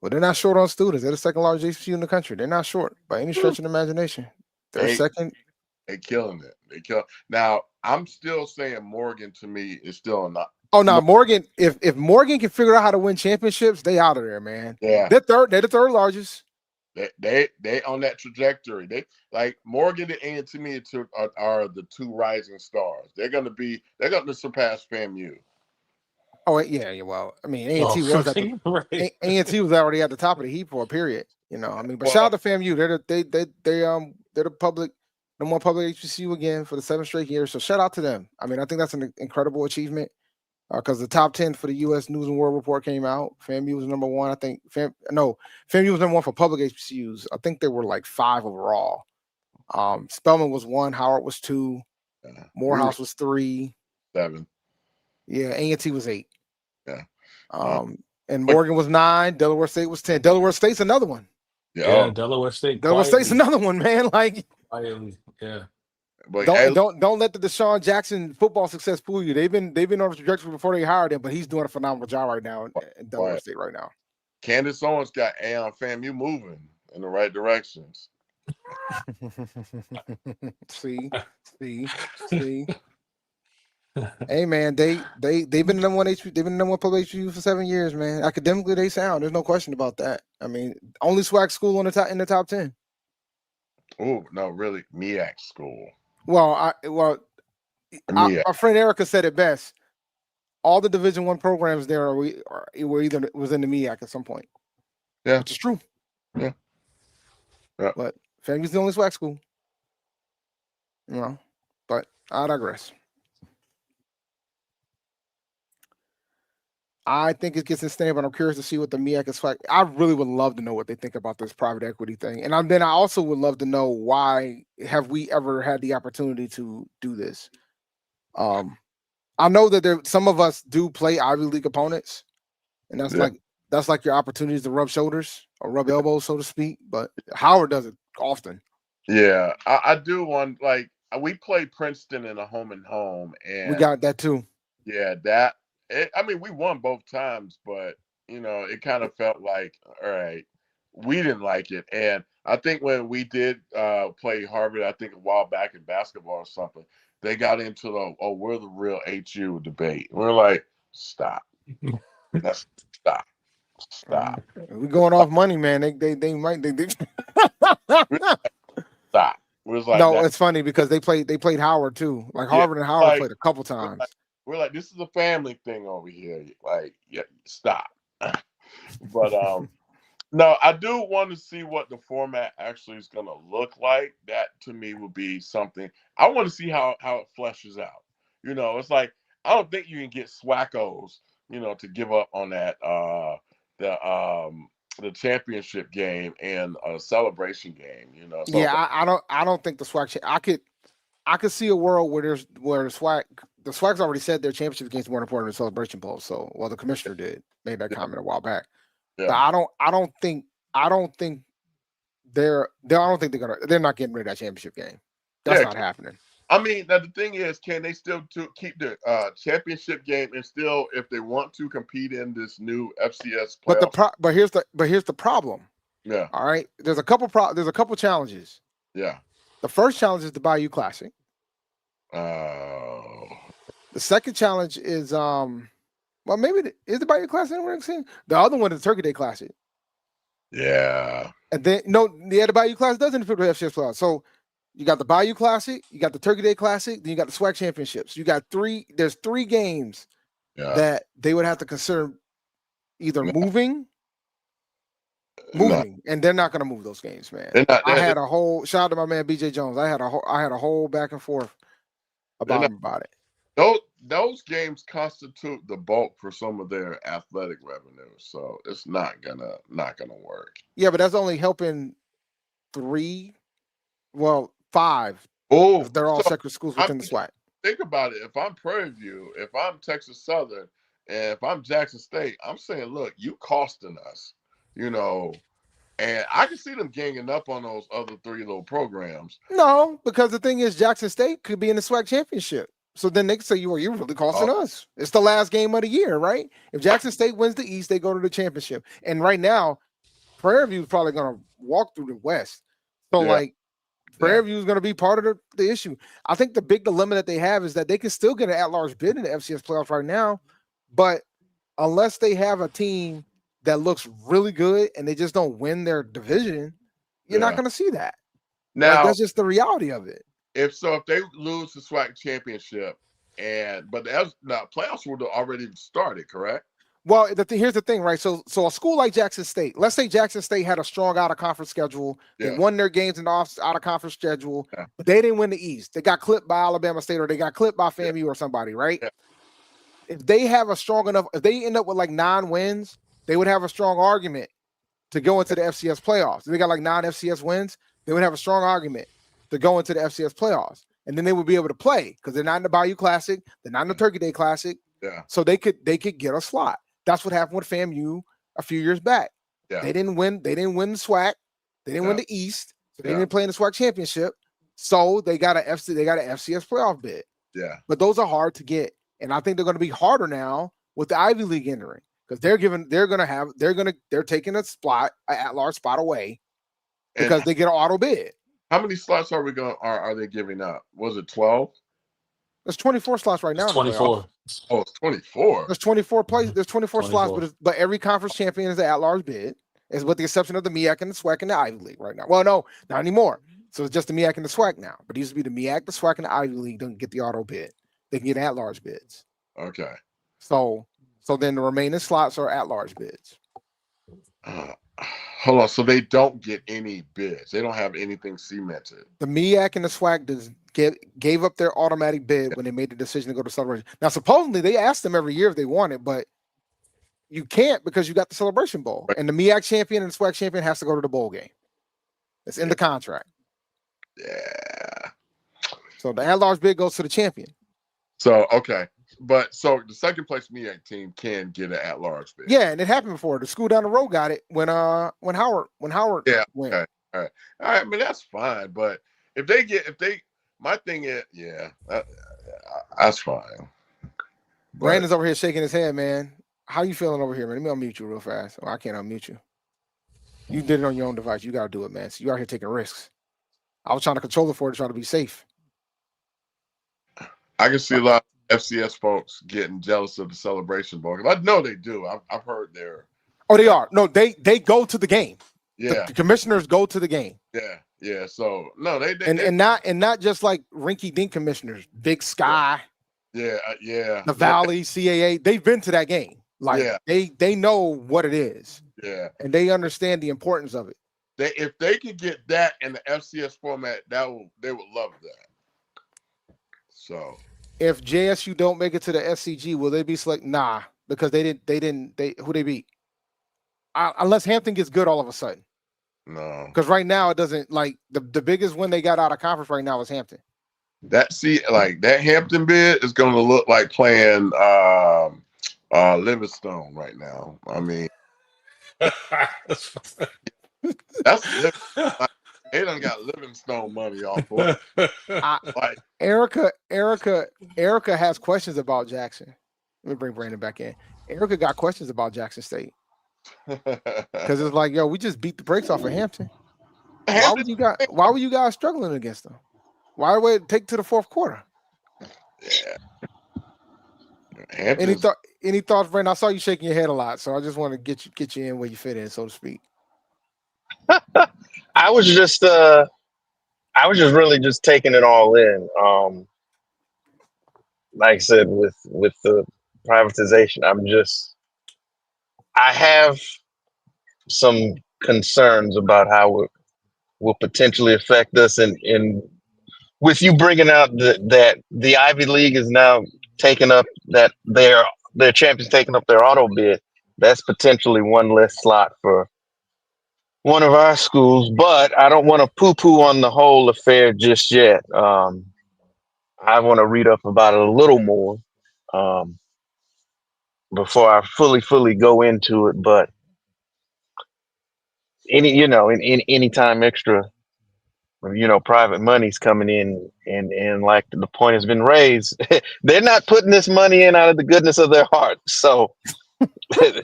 S2: Well, they're not short on students. They're the second largest HBCU in the country. They're not short by any stretch of the imagination. They're
S4: They
S2: second.
S4: they killing it. They kill. Now I'm still saying Morgan to me is still not.
S2: Oh no, Morgan. If Morgan can figure out how to win championships, they out of there, man.
S4: Yeah.
S2: They're third. They're the third largest.
S4: They on that trajectory. They like Morgan and to me are the two rising stars. They're gonna surpass FAMU.
S2: Oh yeah. Well, I mean,
S3: Oh,
S2: A&T was at the
S3: right.
S2: A&T was already at the top of the heap for a period. I mean, but
S4: Well,
S2: shout out to FAMU. They're the public, no more public HBCU again for the 7th straight year. So shout out to them. I mean, I think that's an incredible achievement because the top 10 for the U.S. News and World Report came out. FAMU was number one. I think FAMU was number one for public HBCUs. I think there were like 5 overall. Spelman was 1, Howard was 2, Morehouse was 3,
S4: 7.
S2: yeah, A&T was 8.
S4: Yeah.
S2: And Morgan was 9. Delaware State was 10. Delaware State's another one.
S3: Yeah, Delaware State.
S2: Delaware State's another one, man. Like,
S3: quietly, yeah.
S4: But
S2: don't let the Deshaun Jackson football success fool you. They've been on the trajectory before they hired him, but he's doing a phenomenal job right now in Delaware State right now.
S4: Candace Owens got FAMU moving in the right directions.
S2: see. Hey man, they've been number one HBCU. They've been number one public HBCU for 7 years, man. Academically, they sound. There's no question about that. I mean, only SWAC school in the top 10.
S4: Oh no, really, MEAC school.
S2: Well, my friend Erica said it best. All the Division I programs there were either was in the MEAC at some point.
S4: Yeah,
S2: which is true.
S4: Yeah.
S2: But FAMU's the only SWAC school. But I digress. I think it gets sustained, but I'm curious to see what the MEAC is like. I really would love to know what they think about this private equity thing. And then I also would love to know why have we ever had the opportunity to do this? I know that some of us do play Ivy League opponents, and that's like your opportunities to rub shoulders or rub elbows, so to speak. But Howard does it often.
S4: Yeah, I do want we played Princeton in a home and home, and
S2: we got that too.
S4: Yeah, I mean, we won both times, but it kind of felt like, all right, we didn't like it. And I think when we did play Harvard, I think a while back in basketball or something, they got into we're the real HU debate. We're like, stop. Stop.
S2: We're going off money, man. They might
S4: stop. It was like
S2: no, it's funny because they played Howard too. Like Harvard and Howard played a couple times.
S4: We're like, this is a family thing over here. Like, yeah, stop. But no, I do want to see what the format actually is going to look like. That to me would be something. I want to see how it fleshes out. It's like I don't think you can get swackos, to give up on that the championship game and a celebration game. So
S2: Yeah, I don't think the SWAC. I could see a world where the SWAC's already said their championship game's more important than the Celebration Bowl. So, well, the commissioner made that comment a while back. But
S4: yeah,
S2: I don't think they're not getting rid of that championship game. That's not happening.
S4: I mean, now the thing is, can they still keep the championship game and still, if they want to, compete in this new FCS playoff?
S2: But here's the problem.
S4: Yeah.
S2: All right. There's a couple challenges.
S4: Yeah.
S2: The first challenge is the Bayou Classic.
S4: Oh.
S2: The second challenge is well, maybe is the Bayou Classic anywhere seen? The other one is the Turkey Day Classic.
S4: Yeah.
S2: And then the Bayou Classic doesn't interfere with FCS playoffs. So you got the Bayou Classic, you got the Turkey Day Classic, then you got the SWAC Championships. You got there's three games that they would have to consider either moving, and they're not going to move those games, man. I had a whole shout out to my man BJ Jones. I had a whole back and forth about it.
S4: Those games constitute the bulk for some of their athletic revenue, so it's not gonna work.
S2: Yeah, but that's only helping 5.
S4: Oh,
S2: if they're all separate schools within the SWAC.
S4: Think about it. If I'm Prairie View, if I'm Texas Southern, and if I'm Jackson State, I'm saying, look, you costing us, and I can see them ganging up on those other 3 little programs.
S2: No, because the thing is, Jackson State could be in the SWAC championship. So then they can say, you're really costing us. It's the last game of the year, right? If Jackson State wins the East, they go to the championship. And right now, Prairie View is probably going to walk through the West. So, Prairie View is going to be part of the issue. I think the big dilemma that they have is that they can still get an at-large bid in the FCS playoffs right now, but unless they have a team that looks really good and they just don't win their division, you're not going to see that. Now, that's just the reality of it.
S4: If they lose the SWAC championship, but the playoffs would have already started, correct?
S2: Well, here's the thing, right? So a school like Jackson State, let's say Jackson State had a strong out-of-conference schedule. They won their games in the out-of-conference schedule, but they didn't win the East. They got clipped by Alabama State or they got clipped by FAMU or somebody, right? Yeah. If they have a strong enough, if they end up with like 9 wins, they would have a strong argument to go into the FCS playoffs. If they got like 9 FCS wins, they would have a strong argument to go into the FCS playoffs. And then they would be able to play because they're not in the Bayou Classic, they're not in the Turkey Day Classic. Yeah. So they could get a slot. That's what happened with FAMU a few years back. Yeah. They didn't win the SWAC. They didn't win the East. So they didn't play in the SWAC championship. So they got an FCS playoff bid. Yeah. But those are hard to get. And I think they're going to be harder now with the Ivy League entering because they're taking a spot, an at-large spot away because they get an auto bid.
S4: How many slots are they giving up? Was it 12?
S2: There's 24 slots right now.
S3: It's 24.
S4: Oh, it's 24.
S2: There's 24 places. There's 24 slots, but every conference champion is an at-large bid, is with the exception of the MEAC and the SWAC and the Ivy League right now. Well, no, not anymore. So it's just the MEAC and the SWAC now. But it used to be the MEAC, the SWAC, and the Ivy League don't get the auto bid. They can get at-large bids.
S4: Okay.
S2: So then the remaining slots are at-large bids.
S4: Hold on. So they don't get any bids. They don't have anything cemented.
S2: The MEAC and the SWAC gave up their automatic bid when they made the decision to go to Celebration. Now, supposedly they asked them every year if they want it, but you can't because you got the Celebration Bowl. And the MEAC champion and the SWAC champion has to go to the bowl game. It's in the contract.
S4: Yeah.
S2: So the at-large bid goes to the champion.
S4: So, okay. But so the second place MEAC team can get an at-large bid.
S2: Yeah, and it happened before. The school down the road got it when Howard went.
S4: Okay. All right. I mean, that's fine. But my thing is, that's fine.
S2: Brandon's over here shaking his head, man. How you feeling over here, man? Let me unmute you real fast. I can't unmute you. You did it on your own device. You got to do it, man. So you out here taking risks. I was trying to control it for it, trying to be safe.
S4: I can see a lot of FCS folks getting jealous of the Celebration Bowl. I know they do. I've heard they're.
S2: Oh, they are. No, they go to the game.
S4: Yeah.
S2: The commissioners go to the game.
S4: Yeah. Yeah. So no, they
S2: and not just like rinky dink commissioners. Big Sky.
S4: Yeah. Yeah.
S2: The Valley, CAA. They've been to that game. Like they know what it is.
S4: Yeah.
S2: And they understand the importance of it.
S4: If they could get that in the FCS format, they would love that. So
S2: if JSU don't make it to the SCG, will they be selected? Nah, because they didn't. Who they beat? Unless Hampton gets good all of a sudden.
S4: No.
S2: Because right now it doesn't like the biggest win they got out of conference right now is Hampton.
S4: That Hampton bid is going to look like playing Livingstone right now. I mean, that's like, they done got Livingstone money off of like
S2: Erica has questions about Jackson. Let me bring Brandon back in. Erica got questions about Jackson State because it's like, yo, we just beat the brakes off of Hampton. Why were you guys struggling against them? Why would it take to the fourth quarter?
S4: Yeah.
S2: Any thoughts, Brandon? I saw you shaking your head a lot, so I just want to get you in where you fit in, so to speak.
S8: I was just really just taking it all in. Like I said, with the privatization, I have some concerns about how it will potentially affect us, and with you bringing out that the Ivy League is now taking up that their champions taking up their auto bid, that's potentially one less slot for one of our schools. But I don't want to poo-poo on the whole affair just yet. I want to read up about it a little more before I fully go into it. But any time extra, private money's coming in, and like the point has been raised, they're not putting this money in out of the goodness of their heart. So they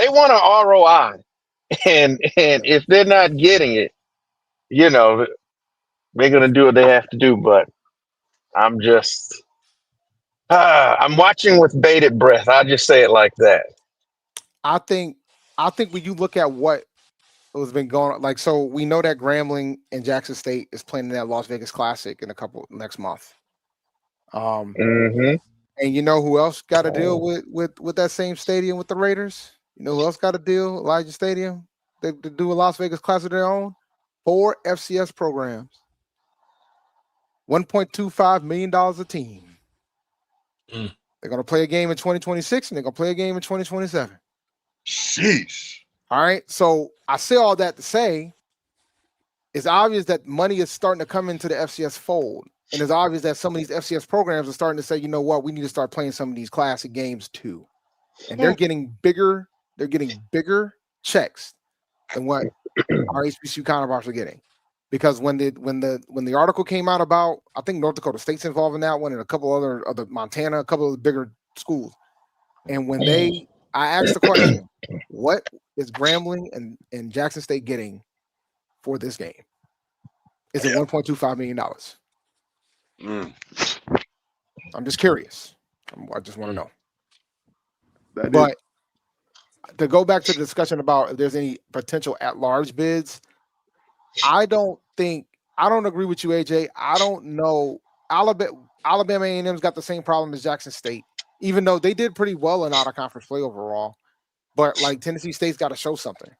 S8: want an ROI, and if they're not getting it, they're gonna do what they have to do. But I'm just I'm watching with bated breath. I'll just say it like that.
S2: I think when you look at what has been going on, like, so we know that Grambling and Jackson State is playing in that Las Vegas Classic in next month.
S8: Mm-hmm.
S2: And you know who else got to deal with that same stadium with the Raiders? You know who else got to deal? Elijah Stadium. They do a Las Vegas Classic of their own. 4 FCS programs. $1.25 million a team.
S3: Mm.
S2: They're going to play a game in 2026 and they're going to play a game in 2027.
S4: Sheesh.
S2: All right. So I say all that to say it's obvious that money is starting to come into the FCS fold. And it's obvious that some of these FCS programs are starting to say, you know what, we need to start playing some of these classic games too. And they're getting bigger checks than what our HBCU counterparts are getting. Because when the article came out about, I think North Dakota State's involved in that one, and a couple other Montana, a couple of the bigger schools. And when I asked the question, what is Grambling and Jackson State getting for this game? Is it $1.25 million? I'm just curious. I just want to know. But to go back to the discussion about if there's any potential at-large bids, I don't agree with you, AJ. I don't know. Alabama A&M's got the same problem as Jackson State, even though they did pretty well in out-of-conference play overall. But like Tennessee State's got to show something.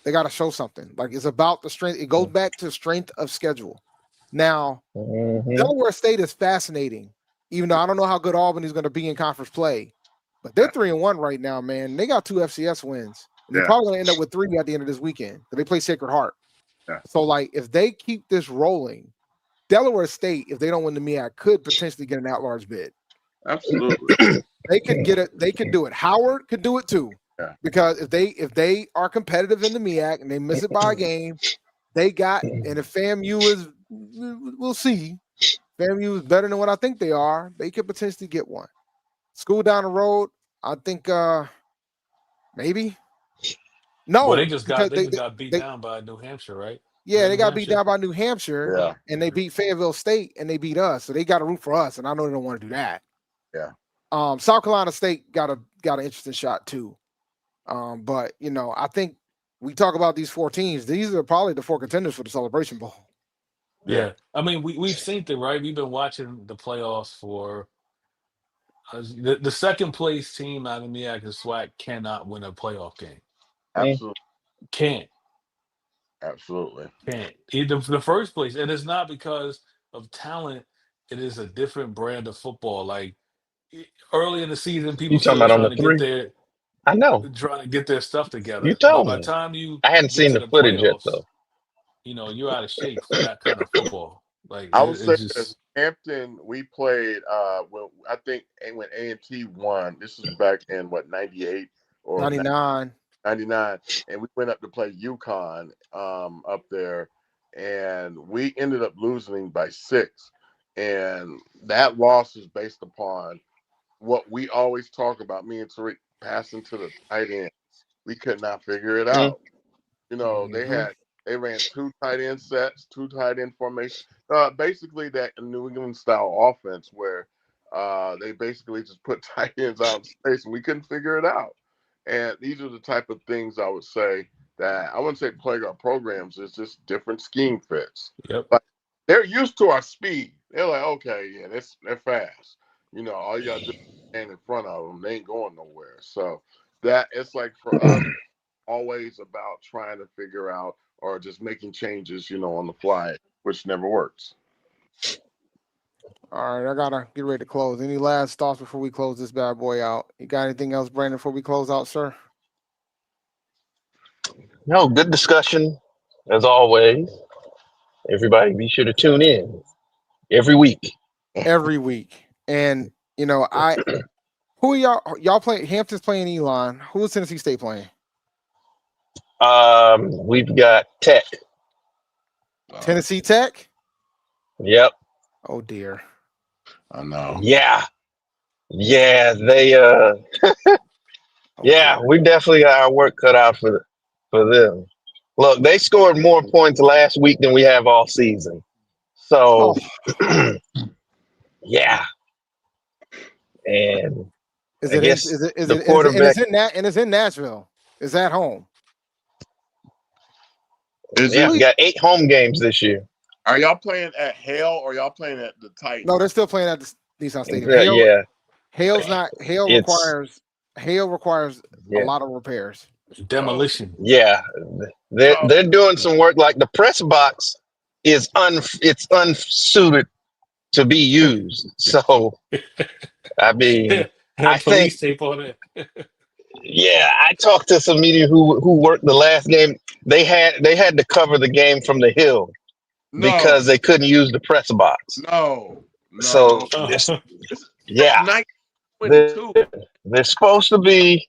S2: They got to show something. Like, it's about the strength. It goes back to strength of schedule. Now, Delaware State is fascinating, even though I don't know how good Albany's going to be in conference play. But they're 3-1 right now, man. They got 2 FCS wins. And they're probably going to end up with 3 at the end of this weekend because they play Sacred Heart. Yeah. So, like, if they keep this rolling, Delaware State, if they don't win the MEAC, could potentially get an at-large bid.
S4: Absolutely.
S2: They could get it. They could do it. Howard could do it too. Yeah. Because if they are competitive in the MEAC and they miss it by a game, they got, and if FAMU is, we'll see. FAMU is better than what I think they are. They could potentially get one. School down the road, I think maybe. No,
S3: well, they just got beat down by New Hampshire, right?
S2: Yeah, they got beat down by New Hampshire, and they beat Fayetteville State, and they beat us. So they got to root for us, and I know they don't want to do that.
S4: Yeah.
S2: South Carolina State got an interesting shot too. But I think we talk about these 4 teams. These are probably the 4 contenders for the Celebration Bowl.
S3: Yeah, I mean we've seen it, right? We've been watching the playoffs for the second place team out of the MEAC and SWAC cannot win a playoff game.
S4: Absolutely.
S3: Can't.
S4: Absolutely.
S3: Can't. Either the first place, and it's not because of talent, it is a different brand of football. Like early in the season,
S9: You
S3: people
S9: talking
S3: still
S9: about on
S3: trying
S9: the
S3: to get
S9: 3?
S3: their
S9: I know.
S3: stuff
S9: You
S3: together. But
S9: told
S3: by the
S9: me.
S3: time you
S9: I hadn't
S3: get
S9: seen
S3: to
S9: the
S3: the
S9: footage yet
S3: playoffs,
S9: though.
S3: you're out of shape for that kind of football. Like
S4: I would say
S3: it's
S4: this.
S3: just
S4: Hampton, we played when I think when A&T won. This was back in what 98 or
S2: 99.
S4: 99, and we went up to play UConn up there, and we ended up losing by 6. And that loss is based upon what we always talk about, me and Tariq passing to the tight end. We could not figure it
S9: Mm.
S4: out. You know, they ran 2 tight end sets, 2 tight end formation. Basically that New England style offense where they basically just put tight ends out in space and we couldn't figure it out. And these are the type of things I would say that I wouldn't say plague our programs, it's just different scheme fits.
S3: yep.
S4: But they're used to our speed. They're like, okay, yeah, they're fast. You know, all you gotta do is stand in front of them. They ain't going nowhere. So that it's like for us always about trying to figure out or just making changes, you know, on the fly, which never works.
S2: All right, I gotta get ready to close. Any last thoughts before we close this bad boy out? You got anything else, Brandon, before we close out, sir?
S9: No, good discussion as always. Everybody be sure to tune in every week.
S2: Every week. And you know, who are y'all playing? Hampton's playing Elon. Who is Tennessee State playing?
S9: We've got Tech.
S2: Tennessee Tech?
S9: Yep.
S2: Oh dear.
S4: I know.
S9: Yeah. Yeah, they yeah,
S2: dear.
S9: we definitely got our work cut out for them. Look, they scored more points last week than we have all season. So yeah. And
S2: Is
S9: I
S2: it in,
S9: guess
S2: is it is
S9: the
S2: it and
S9: quarterback,
S2: it's in Nashville. Is that home?
S9: yeah, we got 8 home games this year.
S4: Are y'all playing at Hale or y'all playing at the Titans?
S2: No, they're still playing at the Nissan Stadium.
S9: Yeah.
S2: Hale
S9: It's
S2: requires a
S9: yeah.
S2: lot of repairs.
S3: Demolition.
S9: Yeah. They're doing some work. Like the press box is it's unsuited to be used. So I mean, I think
S3: Police tape on it.
S9: yeah, I talked to some media who worked the last game. They had to cover the game from the hill because they couldn't use the press box.
S4: No.
S9: So yeah, they're supposed to be.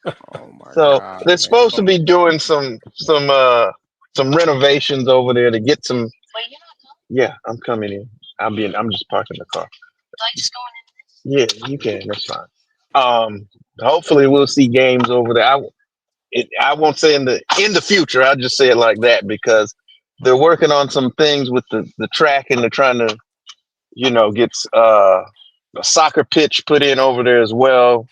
S2: Oh my
S9: So
S2: God,
S9: they're
S2: man.
S9: supposed to be doing some renovations over there to get some. Yeah, I'm coming in. I'm just parking the car. I just going in? Yeah, you can. That's fine. Hopefully we'll see games over there. I won't say in the future. I'll just say it like that because they're working on some things with the track and they're trying to, get a soccer pitch put in over there as well.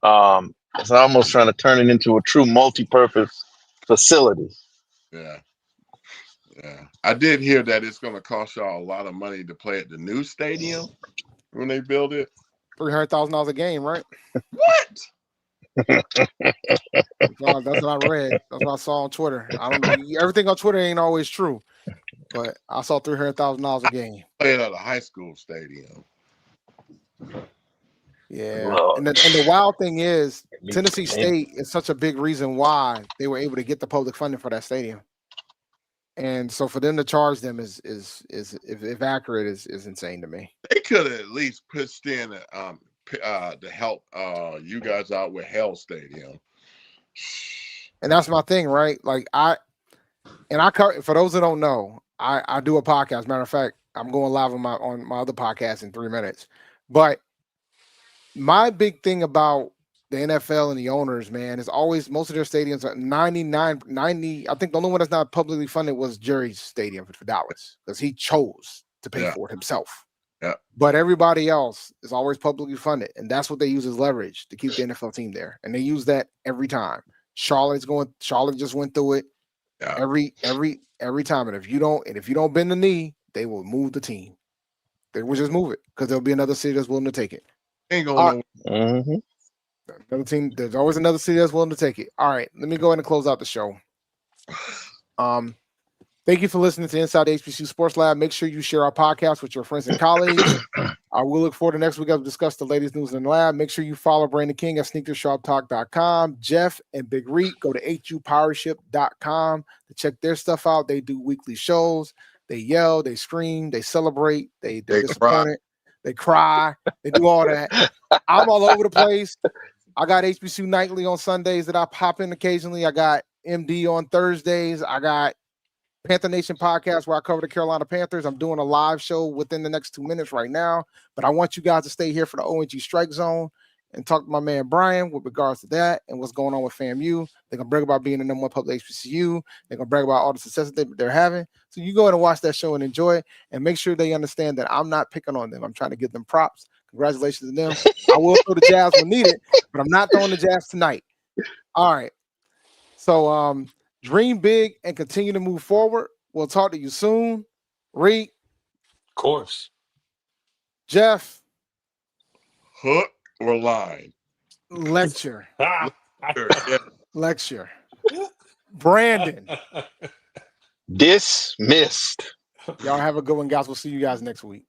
S9: It's almost trying to turn it into a true multi-purpose facility.
S4: Yeah. Yeah. I did hear that it's going to cost y'all a lot of money to play at the new stadium when they build it.
S2: $300,000 a game, right?
S4: What?
S2: That's what I read. That's what I saw on Twitter. I don't know. Everything on Twitter ain't always true, but I saw $300,000 a game.
S4: Play it at a high school stadium.
S2: Yeah, and the wild thing is Tennessee State is such a big reason why they were able to get the public funding for that stadium, and so for them to charge them is if accurate is insane to me.
S4: They could have at least pitched in to help you guys out with Hell Stadium.
S2: And that's my thing, right? Like I for those that don't know, I do a podcast. Matter of fact, I'm going live on my other podcast in 3 minutes, but my big thing about the NFL and the owners, man, is always most of their stadiums are 90. I think the only one that's not publicly funded was Jerry's stadium for Dallas because he chose to pay for it himself.
S4: Yeah.
S2: But everybody else is always publicly funded, and that's what they use as leverage to keep the NFL team there. And they use that every time. Charlotte just went through it every time. And if you don't bend the knee, they will move the team. They will just move it because there'll be another city that's willing to take it.
S4: Ain't going
S2: Another team, there's always another city that's willing to take it. All right, let me go ahead and close out the show. Thank you for listening to Inside the HBCU Sports Lab. Make sure you share our podcast with your friends and colleagues. I will look forward to next week as we discuss the latest news in the lab. Make sure you follow Brandon King at sneakersharptalk.com. Jeff and Big Reek, go to hupowership.com to check their stuff out. They do weekly shows. They yell, they scream, they celebrate, they're disappointed, they cry, they do all that. I'm all over the place. I got HBCU Nightly on Sundays that I pop in occasionally. I got MD on Thursdays. I got Panther Nation podcast where I cover the Carolina Panthers. I'm doing a live show within the next 2 minutes right now, but I want you guys to stay here for the ONG Strike Zone and talk to my man Brian with regards to that and what's going on with FAMU. They're going to brag about being the #1 public HBCU. They're going to brag about all the successes they're having. So you go ahead and watch that show and enjoy it, and make sure they understand that I'm not picking on them. I'm trying to give them props. Congratulations to them. I will throw the jabs when needed, but I'm not throwing the jabs tonight. All right. So dream big and continue to move forward. We'll talk to you soon. Reek.
S3: Of course.
S2: Jeff.
S4: Hook or line?
S2: Lecture.
S4: Yeah.
S2: Lecture. Brandon.
S9: Dismissed.
S2: Y'all have a good one, guys. We'll see you guys next week.